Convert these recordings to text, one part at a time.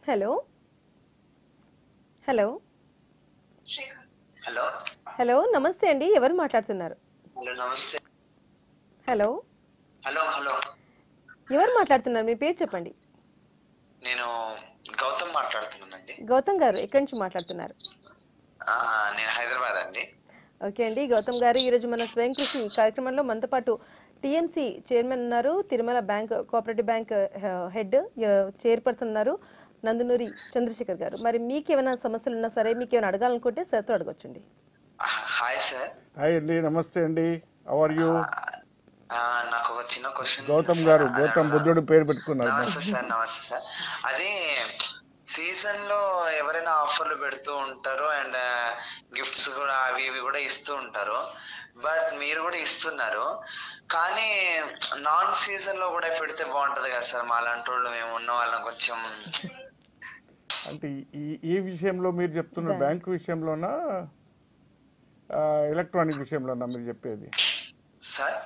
Hello hello hello hello నమస్తే అండి, ఎవరు మాట్లాడుతున్నారు? హలో నమస్తే. హలో హలో హలో ఎవరు మాట్లాడుతున్నారు? మీ పేరు చెప్పండి. నేను గౌతమ్ మాట్లాడుతున్నానండి. గౌతమ్ గారు ఎక్కడి నుంచి మాట్లాడుతున్నారు? నేను హైదరాబాద్ అండి. ఓకే అండి గౌతమ్ గారు, ఈరోజు మన స్వయం కృషి కార్యక్రమంలో మనతో పాటు టీఎంసీ చైర్మన్ ఉన్నారు, Tirumala bank cooperative bank head chairperson ఉన్నారు నందునూరి చంద్రశేఖర్ గారు. మరి మీకు ఏమైనా సమస్యలు ఉన్నా సరే, మీకు ఏమైనా అడగాలనుకుంటే సార్తో అడగొచ్చండి. Hi sir. హాయ్ అండి, నమస్తే అండి. How are you? నాకు ఒక చిన్న క్వశ్చన్. గౌతమ్ గారు, గౌతమ్ బుద్ధుడు పేరు పెట్టుకున్నారు. నమస్తే సార్. నమస్తే సార్. అది సీజన్ లో ఎవరైనా ఆఫర్లు పెడుతూ ఉంటారు అండ్ గిఫ్ట్స్ కూడా అవి ఇవి కూడా ఇస్తూ ఉంటారు. బట్ మీరు కూడా ఇస్తున్నారు, కానీ నాన్ సీజన్ లో కూడా పెడితే బాగుంటది కదా సార్. మా అలాంటి వాళ్ళు మేము ఉన్న వాళ్ళం కొంచెం. అంటే ఈ విషయంలో మీరు చెప్తున్న బ్యాంకు విషయంలోనా ఎలక్ట్రానిక్ విషయంలోనా మీరు చెప్పేది? సార్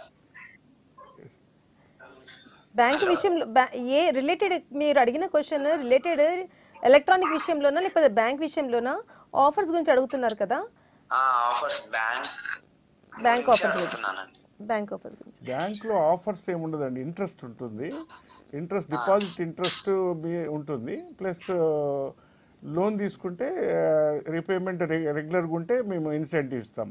బ్యాంక్ విషయంలో ఏ రిలేటెడ్ మీరు అడిగిన క్వశ్చన్ రిలేటెడ్ ఎలక్ట్రానిక్ విషయంలోనా లేకపోతే బ్యాంక్ విషయంలోనా? ఆఫర్స్ గురించి అడుగుతున్నారు కదా. ఆఫర్స్ బ్యాంక్ ఆఫర్స్ గురించి. అడుగుతున్నానండి. బ్యాంక్ ఆఫర్స్ గురించి. బ్యాంకులో ఆఫర్స్ ఏముండదండి, ఇంట్రెస్ట్ ఉంటుంది. ఇంట్రెస్ట్, డిపాజిట్ ఇంట్రెస్ట్ ఉంటుంది. ప్లస్ లోన్ తీసుకుంటే రీపేమెంట్ రెగ్యులర్గా ఉంటే మేము ఇన్సెంటివ్ ఇస్తాం.